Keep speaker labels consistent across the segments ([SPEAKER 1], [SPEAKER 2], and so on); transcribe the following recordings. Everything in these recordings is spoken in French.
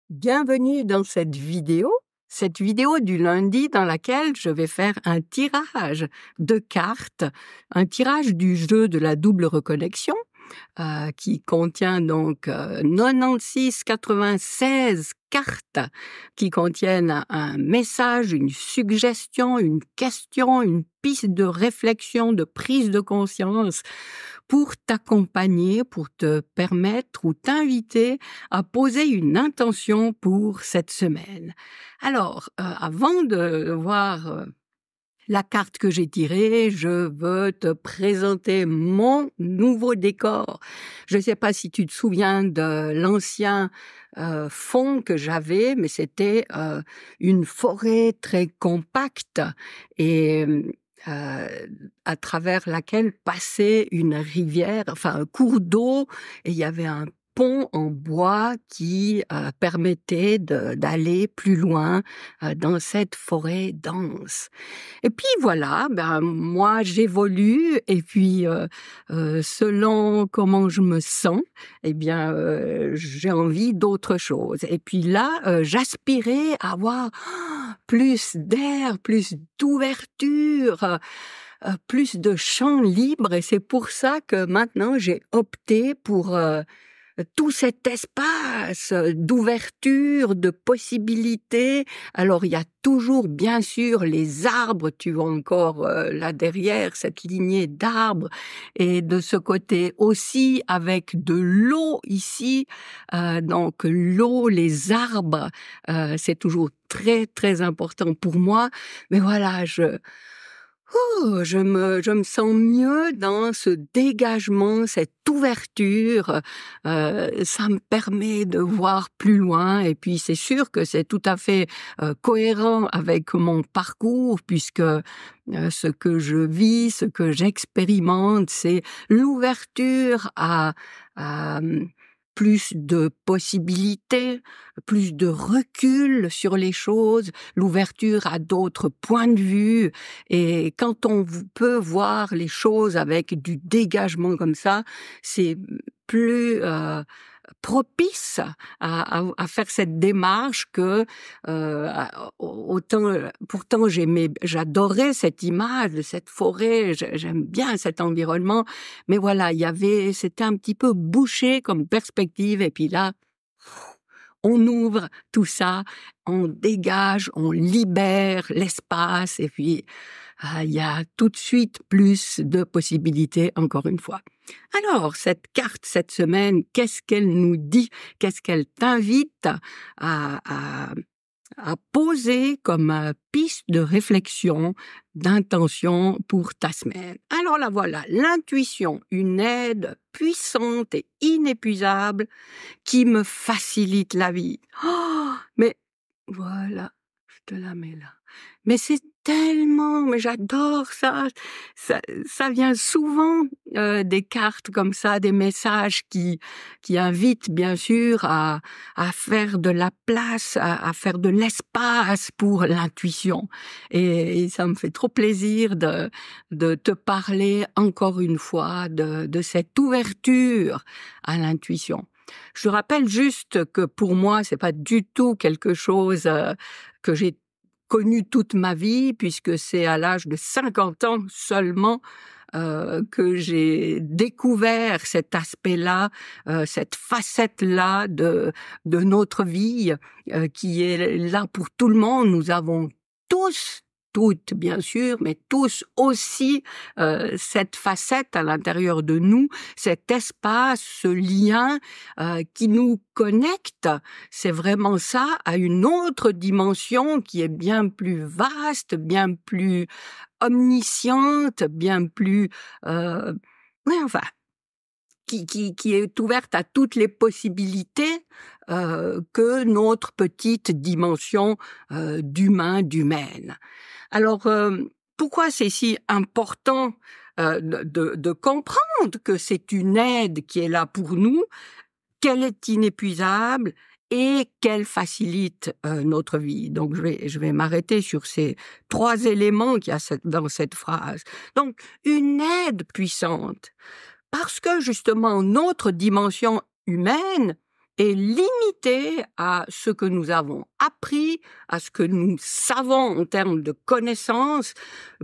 [SPEAKER 1] Bienvenue dans cette vidéo du lundi dans laquelle je vais faire un tirage de cartes, un tirage du jeu de la double reconnexion, qui contient donc 96 cartes qui contiennent un message, une suggestion, une question, une piste de réflexion, de prise de conscience pour t'accompagner, pour te permettre ou t'inviter à poser une intention pour cette semaine. Alors, avant de voir la carte que j'ai tirée, je veux te présenter mon nouveau décor. Je ne sais pas si tu te souviens de l'ancien fond que j'avais, mais c'était une forêt très compacte et à travers laquelle passait une rivière, enfin un cours d'eau, et il y avait un pont en bois qui permettait d'aller plus loin dans cette forêt dense. Et puis voilà, moi j'évolue et puis selon comment je me sens, j'ai envie d'autre chose. Et puis là, j'aspirais à avoir plus d'air, plus d'ouverture, plus de champ libre, et c'est pour ça que maintenant j'ai opté pour tout cet espace d'ouverture, de possibilités. Alors il y a toujours bien sûr les arbres, tu vois encore là derrière cette lignée d'arbres, et de ce côté aussi avec de l'eau ici. Donc l'eau, les arbres, c'est toujours très très important pour moi. Mais voilà, je me sens mieux dans ce dégagement, cette ouverture. Ça me permet de voir plus loin, et puis c'est sûr que c'est tout à fait cohérent avec mon parcours, puisque ce que je vis, ce que j'expérimente, c'est l'ouverture à plus de possibilités, plus de recul sur les choses, l'ouverture à d'autres points de vue. Et quand on peut voir les choses avec du dégagement comme ça, c'est plus propice à faire cette démarche que autant. Pourtant, j'adorais cette image de cette forêt, j'aime bien cet environnement, mais voilà, c'était un petit peu bouché comme perspective, et puis là, on ouvre tout ça, on dégage, on libère l'espace, et puis il y a tout de suite plus de possibilités, encore une fois. Alors, cette carte, cette semaine, qu'est-ce qu'elle nous dit? Qu'est-ce qu'elle t'invite à, à poser comme piste de réflexion, d'intention pour ta semaine? Alors là, voilà, l'intuition, une aide puissante et inépuisable qui me facilite la vie. Oh, mais voilà, je te la mets là. Mais c'est tellement, mais j'adore ça. Ça vient souvent des cartes comme ça, des messages qui invitent bien sûr à faire de la place, à faire de l'espace pour l'intuition. Et ça me fait trop plaisir de te parler encore une fois de cette ouverture à l'intuition. Je rappelle juste que pour moi, c'est pas du tout quelque chose que j'ai connu toute ma vie, puisque c'est à l'âge de 50 ans seulement que j'ai découvert cet aspect-là, cette facette-là de notre vie, qui est là pour tout le monde. Nous avons tous, toutes bien sûr, mais tous aussi cette facette à l'intérieur de nous, cet espace, ce lien qui nous connecte. C'est vraiment ça, à une autre dimension qui est bien plus vaste, bien plus omnisciente, bien plus enfin, qui est ouverte à toutes les possibilités que notre petite dimension d'humain, d'humaine. Alors, pourquoi c'est si important de comprendre que c'est une aide qui est là pour nous, qu'elle est inépuisable et qu'elle facilite notre vie. Donc, je vais m'arrêter sur ces 3 éléments qu'il y a dans cette phrase. Donc, une aide puissante, parce que justement, notre dimension humaine est limité à ce que nous avons appris, à ce que nous savons en termes de connaissances,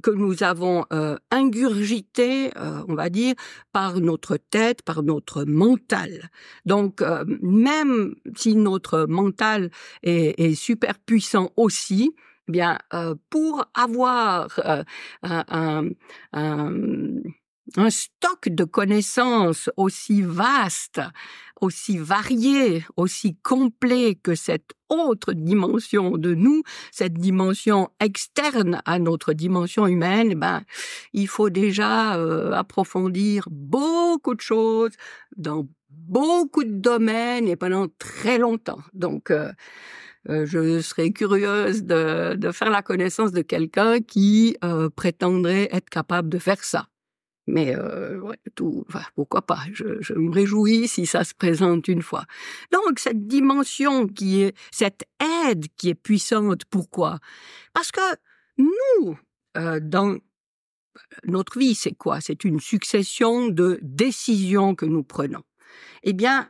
[SPEAKER 1] que nous avons ingurgité, on va dire, par notre tête, par notre mental. Donc, même si notre mental est super puissant aussi, eh bien, pour avoir un, un, un stock de connaissances aussi vaste, aussi varié, aussi complet que cette autre dimension de nous, cette dimension externe à notre dimension humaine, il faut déjà approfondir beaucoup de choses dans beaucoup de domaines et pendant très longtemps. Donc, je serais curieuse de faire la connaissance de quelqu'un qui prétendrait être capable de faire ça. Mais pourquoi pas, je me réjouis si ça se présente une fois. Donc cette dimension cette aide qui est puissante, pourquoi? Parce que nous, dans notre vie, c'est quoi? C'est une succession de décisions que nous prenons. Eh bien,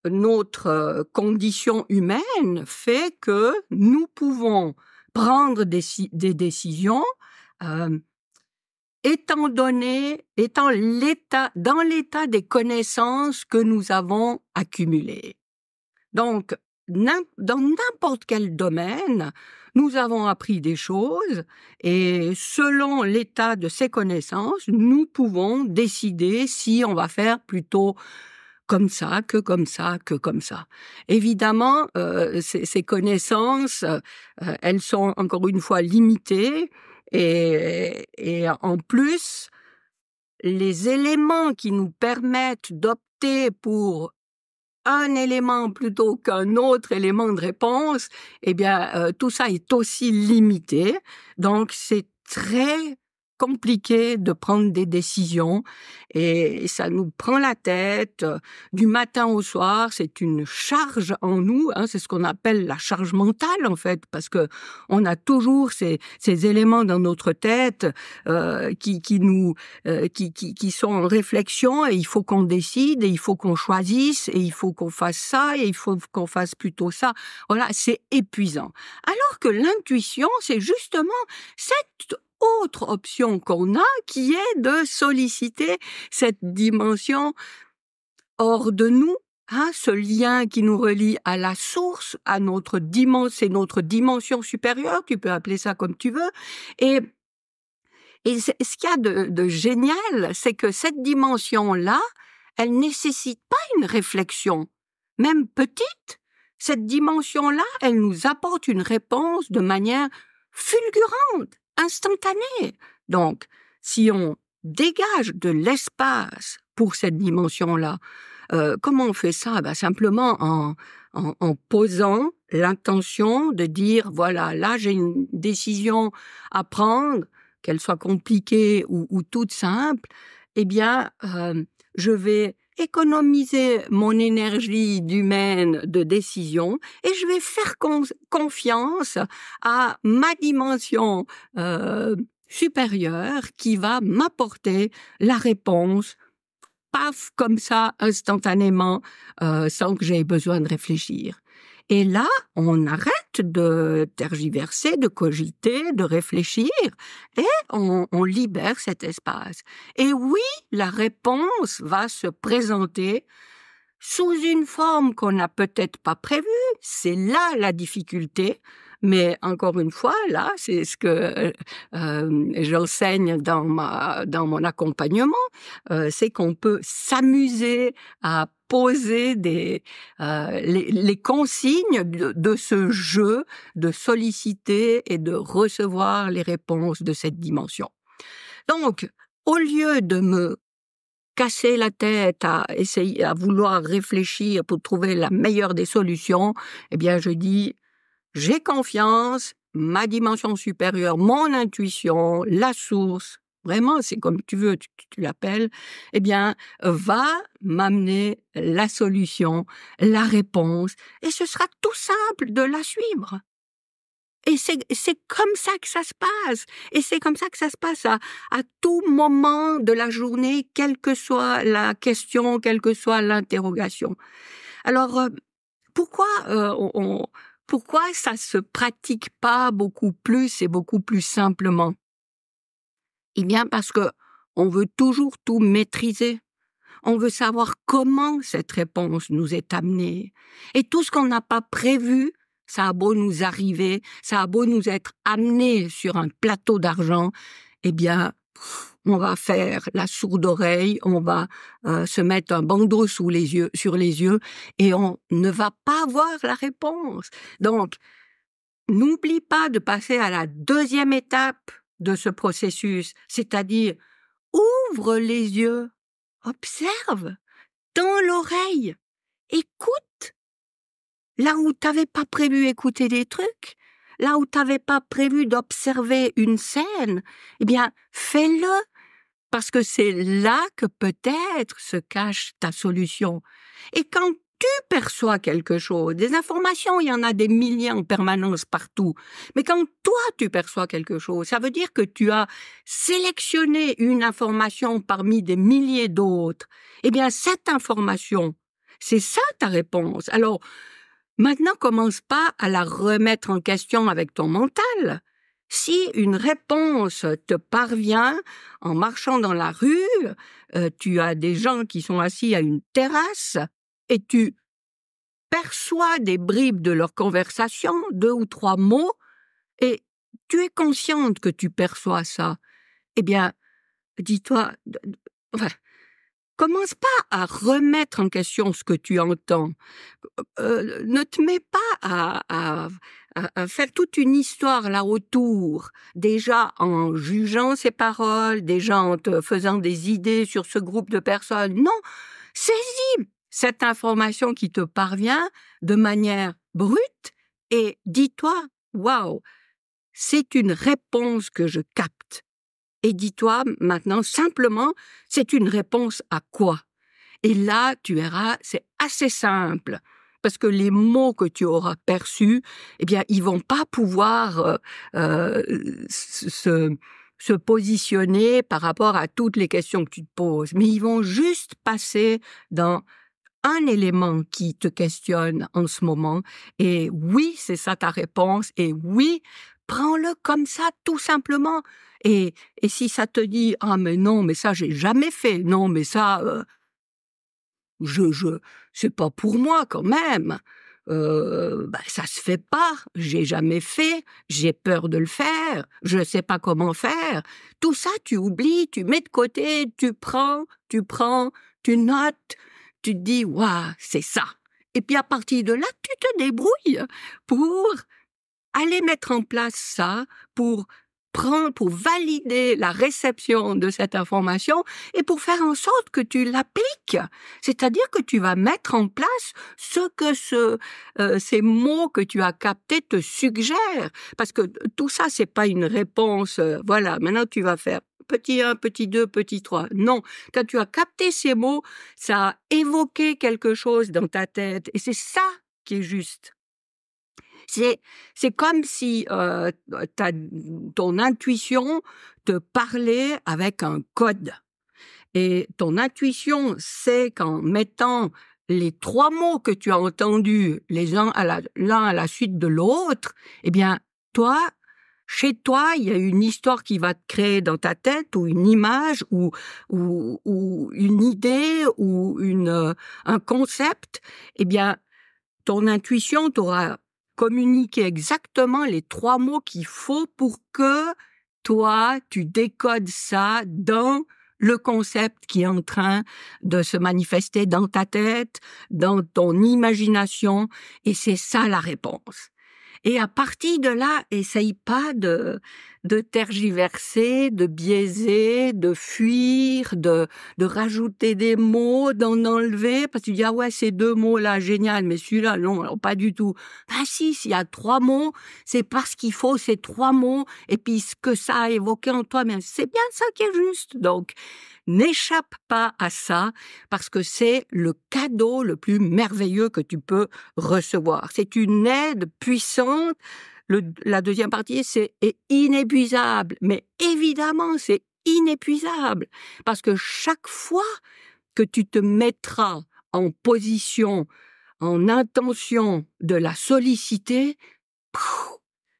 [SPEAKER 1] notre condition humaine fait que nous pouvons prendre des décisions étant dans l'état des connaissances que nous avons accumulées. Donc, dans n'importe quel domaine, nous avons appris des choses et selon l'état de ces connaissances, nous pouvons décider si on va faire plutôt comme ça, que comme ça, que comme ça. Évidemment, ces connaissances, elles sont encore une fois limitées et en plus, les éléments qui nous permettent d'opter pour un élément plutôt qu'un autre élément de réponse, eh bien, tout ça est aussi limité. Donc, c'est très compliqué de prendre des décisions et ça nous prend la tête du matin au soir. C'est une charge en nous, c'est ce qu'on appelle la charge mentale en fait, parce que on a toujours ces éléments dans notre tête qui sont en réflexion et il faut qu'on décide et il faut qu'on choisisse et il faut qu'on fasse ça et il faut qu'on fasse plutôt ça. Voilà, c'est épuisant. Alors que l'intuition, c'est justement cette autre option qu'on a qui est de solliciter cette dimension hors de nous, ce lien qui nous relie à la source, à notre dimension, c'est notre dimension supérieure, tu peux appeler ça comme tu veux, et ce qu'il y a de génial, c'est que cette dimension-là, elle nécessite pas une réflexion, même petite. Cette dimension-là, elle nous apporte une réponse de manière fulgurante, instantanée. Donc, si on dégage de l'espace pour cette dimension-là, comment on fait ça? Simplement en posant l'intention de dire, voilà, là j'ai une décision à prendre, qu'elle soit compliquée ou toute simple, eh bien, je vais économiser mon énergie d'humaine de décision et je vais faire confiance à ma dimension supérieure qui va m'apporter la réponse, paf, comme ça, instantanément, sans que j'aie besoin de réfléchir. Et là, on arrête de tergiverser, de cogiter, de réfléchir, et on libère cet espace. Et oui, la réponse va se présenter sous une forme qu'on n'a peut-être pas prévue. C'est là la difficulté. Mais encore une fois, là, c'est ce que j'enseigne dans mon accompagnement, c'est qu'on peut s'amuser à poser les consignes de ce jeu, de solliciter et de recevoir les réponses de cette dimension. Donc, au lieu de me casser la tête à essayer, à vouloir réfléchir pour trouver la meilleure des solutions, eh bien, je dis, j'ai confiance, ma dimension supérieure, mon intuition, la source, vraiment, c'est comme tu veux, tu l'appelles, eh bien, va m'amener la solution, la réponse, et ce sera tout simple de la suivre. Et c'est comme ça que ça se passe. Et c'est comme ça que ça se passe à tout moment de la journée, quelle que soit la question, quelle que soit l'interrogation. Alors, pourquoi pourquoi ça se pratique pas beaucoup plus et beaucoup plus simplement? Eh bien, parce que on veut toujours tout maîtriser. On veut savoir comment cette réponse nous est amenée. Et tout ce qu'on n'a pas prévu, ça a beau nous arriver, ça a beau nous être amené sur un plateau d'argent, eh bien, on va faire la sourde oreille, on va se mettre un bandeau sur les yeux, et on ne va pas voir la réponse. Donc, n'oublie pas de passer à la deuxième étape de ce processus, c'est-à-dire ouvre les yeux, observe, tends l'oreille, écoute. Là où t'avais pas prévu écouter des trucs, là où t'avais pas prévu d'observer une scène, eh bien, fais-le, parce que c'est là que peut-être se cache ta solution. Et quand tu perçois quelque chose, des informations, il y en a des milliers en permanence partout, mais quand toi tu perçois quelque chose, ça veut dire que tu as sélectionné une information parmi des milliers d'autres. Eh bien, cette information, c'est ça ta réponse. Alors, maintenant, commence pas à la remettre en question avec ton mental. Si une réponse te parvient en marchant dans la rue, tu as des gens qui sont assis à une terrasse et tu perçois des bribes de leur conversation, 2 ou 3 mots, et tu es consciente que tu perçois ça. Eh bien, dis-toi, enfin, commence pas à remettre en question ce que tu entends. Ne te mets pas à faire toute une histoire là autour, déjà en jugeant ses paroles, déjà en te faisant des idées sur ce groupe de personnes. Non, saisis cette information qui te parvient de manière brute et dis-toi, waouh, c'est une réponse que je capte. Et dis-toi maintenant simplement, c'est une réponse à quoi? Et là, tu verras, c'est assez simple, parce que les mots que tu auras perçus, eh bien, ils vont pas pouvoir se positionner par rapport à toutes les questions que tu te poses, mais ils vont juste passer dans un élément qui te questionne en ce moment, et oui, c'est ça ta réponse, et oui, prends-le comme ça, tout simplement. Et si ça te dit, ah mais non, mais ça j'ai jamais fait, non mais ça, c'est pas pour moi quand même. Ça se fait pas, j'ai jamais fait, j'ai peur de le faire, je sais pas comment faire. Tout ça, tu oublies, tu mets de côté, tu prends, tu notes, tu te dis, waouh, c'est ça. Et puis à partir de là, tu te débrouilles pour aller mettre en place ça, pour valider la réception de cette information et pour faire en sorte que tu l'appliques. C'est-à-dire que tu vas mettre en place ce que ces mots que tu as captés te suggèrent. Parce que tout ça, c'est pas une réponse, voilà, maintenant tu vas faire petit 1, petit 2, petit 3. Non, quand tu as capté ces mots, ça a évoqué quelque chose dans ta tête et c'est ça qui est juste. C'est comme si ton intuition te parlait avec un code. Et ton intuition sait qu'en mettant les 3 mots que tu as entendus l'un à la suite de l'autre, eh bien, toi, chez toi, il y a une histoire qui va te créer dans ta tête, ou une image, ou une idée, ou un concept. Eh bien, ton intuition t'aura communiqué exactement les 3 mots qu'il faut pour que toi, tu décodes ça dans le concept qui est en train de se manifester dans ta tête, dans ton imagination, et c'est ça la réponse. Et à partir de là, essaye pas de tergiverser, de biaiser, de fuir, de rajouter des mots, d'en enlever, parce que tu dis, ah ouais, ces 2 mots-là, génial, mais celui-là, non, alors pas du tout. Ben si, s'il y a 3 mots, c'est parce qu'il faut ces 3 mots, et puis ce que ça a évoqué en toi, mais c'est bien ça qui est juste. Donc, n'échappe pas à ça, parce que c'est le cadeau le plus merveilleux que tu peux recevoir. C'est une aide puissante. La deuxième partie, c'est inépuisable. Mais évidemment, c'est inépuisable. Parce que chaque fois que tu te mettras en position en intention de la solliciter,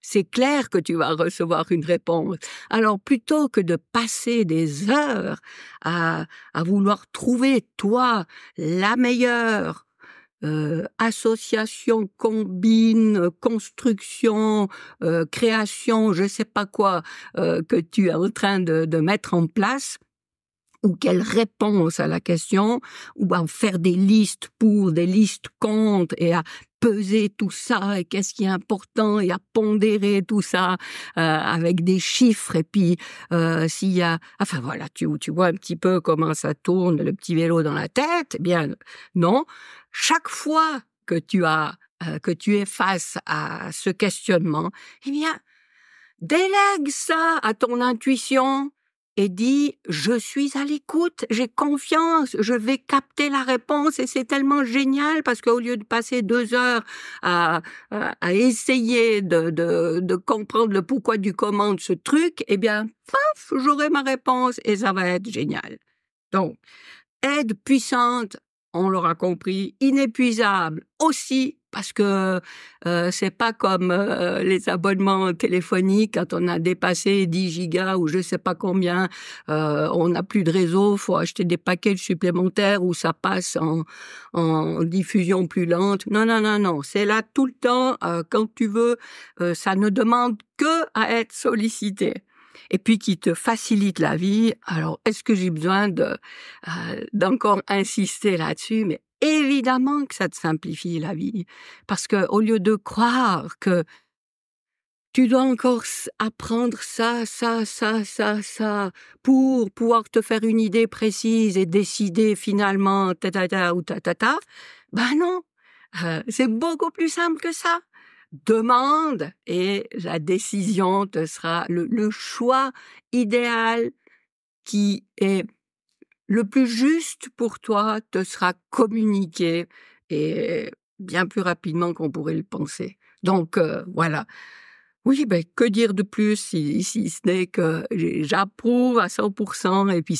[SPEAKER 1] c'est clair que tu vas recevoir une réponse. Alors, plutôt que de passer des heures à vouloir trouver, toi, la meilleure association, combine, construction, création, je sais pas quoi, que tu es en train de mettre en place, ou quelle réponse à la question, ou à faire des listes pour, des listes contre, et à peser tout ça, et qu'est-ce qui est important, et à pondérer tout ça avec des chiffres, et puis s'il y a... Enfin voilà, tu vois un petit peu comment ça tourne, le petit vélo dans la tête. Eh bien, non. Chaque fois que tu es face à ce questionnement, eh bien, délègue ça à ton intuition et dis, je suis à l'écoute, j'ai confiance, je vais capter la réponse et c'est tellement génial parce qu'au lieu de passer 2 heures à essayer de comprendre le pourquoi du comment de ce truc, eh bien, paf, j'aurai ma réponse et ça va être génial. Donc, aide puissante, on l'aura compris, inépuisable aussi, parce que c'est pas comme les abonnements téléphoniques, quand on a dépassé 10 gigas ou je sais pas combien, on n'a plus de réseau, faut acheter des paquets supplémentaires où ça passe en diffusion plus lente. Non, non, non, non, c'est là tout le temps, quand tu veux, ça ne demande que à être sollicité. Et puis qui te facilite la vie. Alors, est-ce que j'ai besoin d'encore insister là-dessus? Mais évidemment que ça te simplifie la vie. Parce que au lieu de croire que tu dois encore apprendre ça, pour pouvoir te faire une idée précise et décider finalement ou ben non, c'est beaucoup plus simple que ça. Demande et la décision te sera le choix idéal qui est le plus juste pour toi te sera communiqué et bien plus rapidement qu'on pourrait le penser. Donc voilà. Oui, ben que dire de plus si ce n'est que j'approuve à 100% et puis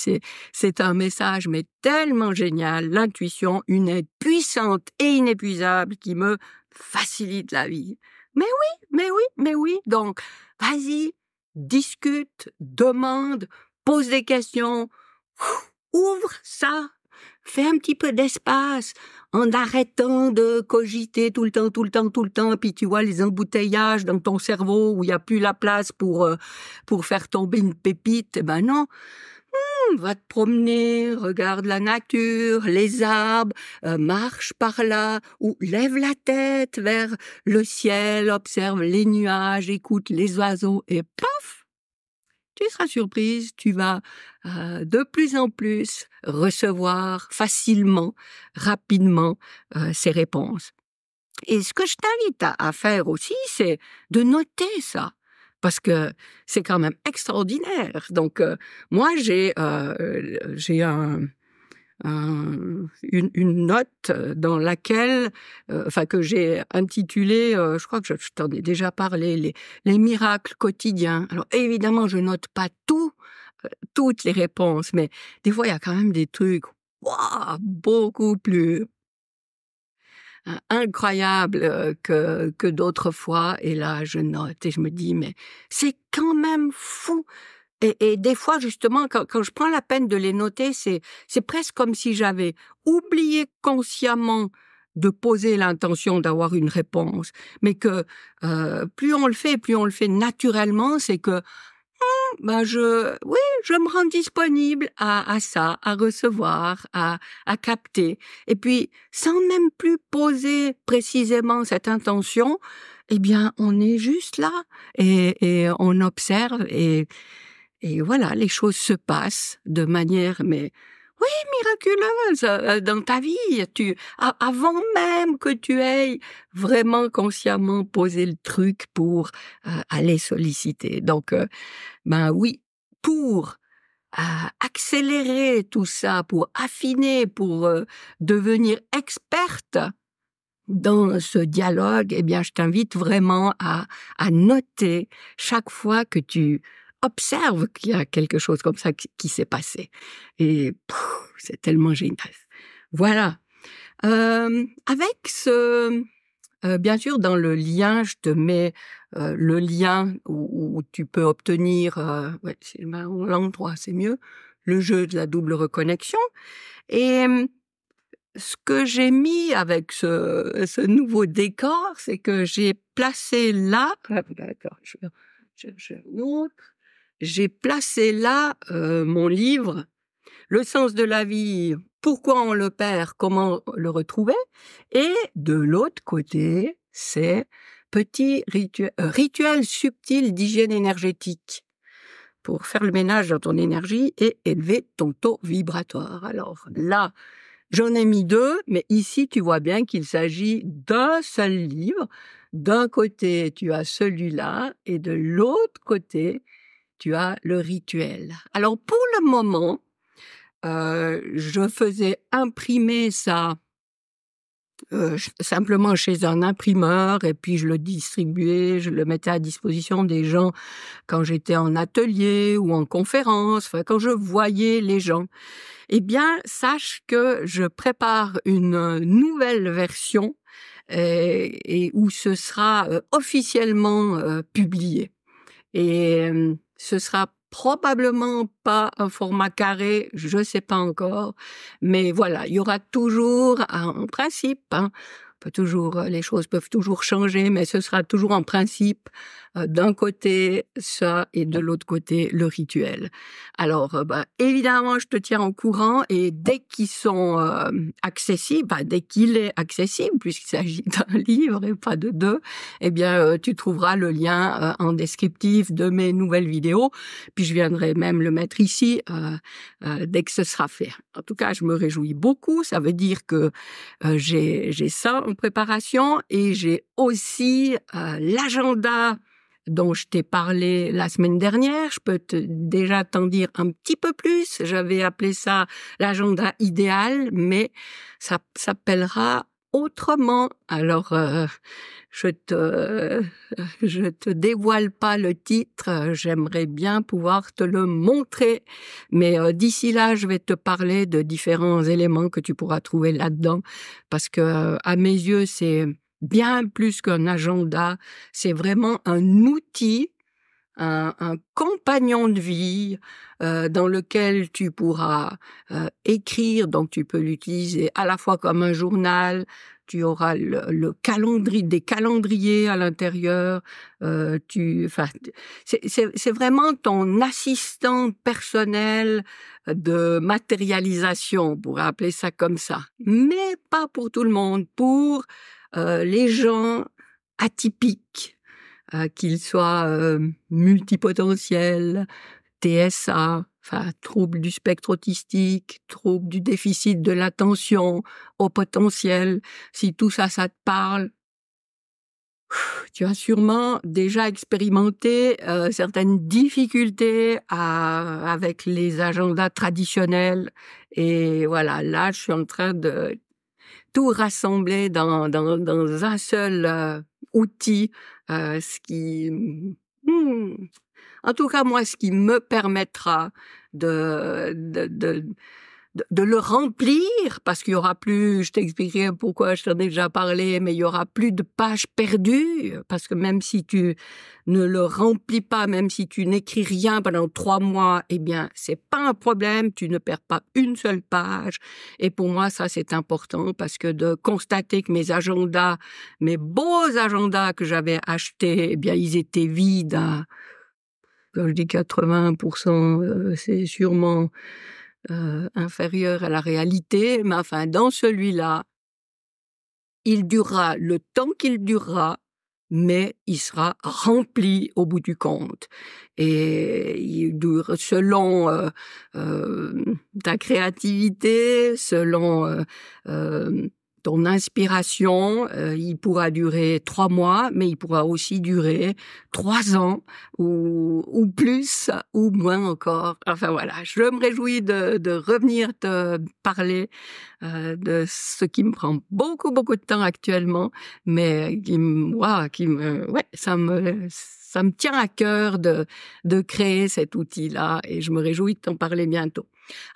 [SPEAKER 1] c'est un message mais tellement génial, l'intuition, une aide puissante et inépuisable qui me facilite la vie. Mais oui, mais oui, mais oui. Donc, vas-y, discute, demande, pose des questions, ouvre ça, fais un petit peu d'espace en arrêtant de cogiter tout le temps, puis tu vois les embouteillages dans ton cerveau où il n'y a plus la place pour faire tomber une pépite. Eh ben non, va te promener, regarde la nature, les arbres, marche par là, ou lève la tête vers le ciel, observe les nuages, écoute les oiseaux, et paf, tu seras surprise, tu vas de plus en plus recevoir facilement, rapidement ces réponses. Et ce que je t'invite à faire aussi, c'est de noter ça. Parce que c'est quand même extraordinaire. Donc, moi, j'ai une note dans laquelle, que j'ai intitulée, je crois que je t'en ai déjà parlé, les miracles quotidiens. Alors évidemment, je note pas toutes les réponses, mais des fois, il y a quand même des trucs, waouh, beaucoup plus incroyables que d'autres fois. Et là, je note et je me dis, mais c'est quand même fou. Et des fois, justement, quand je prends la peine de les noter, c'est presque comme si j'avais oublié consciemment de poser l'intention d'avoir une réponse. Mais que plus on le fait naturellement, c'est que je me rends disponible à ça, à recevoir, à capter. Et puis, sans même plus poser précisément cette intention, eh bien, on est juste là et on observe et voilà, les choses se passent de manière, mais oui, miraculeuse dans ta vie. Avant même que tu aies vraiment consciemment posé le truc pour aller solliciter. Donc, ben oui, pour accélérer tout ça, pour affiner, pour devenir experte dans ce dialogue, eh bien, je t'invite vraiment à noter chaque fois que tu observes qu'il y a quelque chose comme ça qui s'est passé. Et c'est tellement génial. Voilà. Avec ce bien sûr, dans le lien, je te mets le lien où tu peux obtenir, ouais, c'est l'endroit, c'est mieux, le jeu de la double reconnexion. Et ce que j'ai mis avec ce nouveau décor, c'est que j'ai placé là, d'accord, je montre, j'ai placé là mon livre le sens de la vie, pourquoi on le perd, comment le retrouver. Et de l'autre côté, c'est petit rituel subtil d'hygiène énergétique pour faire le ménage dans ton énergie et élever ton taux vibratoire. Alors là, j'en ai mis 2, mais ici, tu vois bien qu'il s'agit d'un seul livre. D'un côté, tu as celui-là et de l'autre côté, tu as le rituel. Alors pour le moment, je faisais imprimer ça simplement chez un imprimeur et puis je le distribuais, je le mettais à disposition des gens quand j'étais en atelier ou en conférence, enfin quand je voyais les gens. Eh bien, sache que je prépare une nouvelle version et où ce sera officiellement publié. Et ce sera probablement pas un format carré, je sais pas encore, mais voilà, il y aura toujours en principe, hein, les choses peuvent toujours changer, mais ce sera toujours en principe d'un côté ça et de l'autre côté le rituel. Alors, évidemment, je te tiens au courant et dès qu'ils sont accessibles, dès qu'il est accessible, puisqu'il s'agit d'un livre et pas de 2, eh bien, tu trouveras le lien en descriptif de mes nouvelles vidéos. Puis je viendrai même le mettre ici dès que ce sera fait. En tout cas, je me réjouis beaucoup. Ça veut dire que j'ai ça en préparation et j'ai aussi l'agenda dont je t'ai parlé la semaine dernière. Je peux déjà t'en dire un petit peu plus. J'avais appelé ça l'agenda idéal, mais ça s'appellera autrement. Alors, je te dévoile pas le titre. J'aimerais bien pouvoir te le montrer. Mais d'ici là, je vais te parler de différents éléments que tu pourras trouver là-dedans. Parce que, à mes yeux, c'est bien plus qu'un agenda. C'est vraiment un outil, un compagnon de vie dans lequel tu pourras écrire, donc tu peux l'utiliser à la fois comme un journal, tu auras le calendrier, des calendriers à l'intérieur, c'est vraiment ton assistant personnel de matérialisation, on pourrait appeler ça comme ça. Mais pas pour tout le monde, pour les gens atypiques, qu'ils soient multipotentiels, TSA, enfin troubles du spectre autistique, troubles du déficit de l'attention, au potentiel. Si tout ça, ça te parle, tu as sûrement déjà expérimenté certaines difficultés avec les agendas traditionnels. Et voilà, là, je suis en train de tout rassembler dans un seul outil, ce qui, en tout cas moi, ce qui me permettra de le remplir, parce qu'il y aura plus, je t'expliquerai pourquoi je t'en ai déjà parlé, mais il y aura plus de pages perdues, parce que même si tu ne le remplis pas, même si tu n'écris rien pendant 3 mois, eh bien, c'est pas un problème, tu ne perds pas une seule page. Et pour moi, ça, c'est important, parce que de constater que mes agendas, mes beaux agendas que j'avais achetés, eh bien, ils étaient vides, hein. Quand je dis 80%, c'est sûrement inférieur à la réalité, mais enfin, dans celui-là, il durera le temps qu'il durera, mais il sera rempli au bout du compte. Et il dure selon ta créativité, selon ton inspiration, il pourra durer 3 mois, mais il pourra aussi durer 3 ans ou plus ou moins encore. Enfin voilà, je me réjouis de revenir te parler de ce qui me prend beaucoup de temps actuellement, mais ça me tient à cœur de créer cet outil-là et je me réjouis de t'en parler bientôt.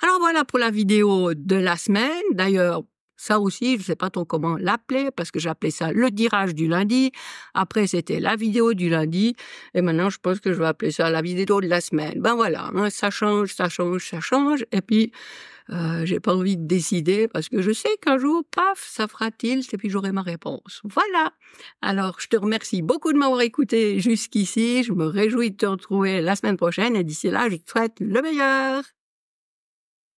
[SPEAKER 1] Alors voilà pour la vidéo de la semaine. D'ailleurs, Ça aussi, je ne sais pas trop comment l'appeler, parce que j'appelais ça le tirage du lundi. Après, c'était la vidéo du lundi. Et maintenant, je pense que je vais appeler ça la vidéo de la semaine. Ben voilà, hein, ça change, ça change, ça change. Et puis, j'ai pas envie de décider, parce que je sais qu'un jour, paf, ça fera tilt, et puis j'aurai ma réponse. Voilà. Alors, je te remercie beaucoup de m'avoir écouté jusqu'ici. Je me réjouis de te retrouver la semaine prochaine. Et d'ici là, je te souhaite le meilleur.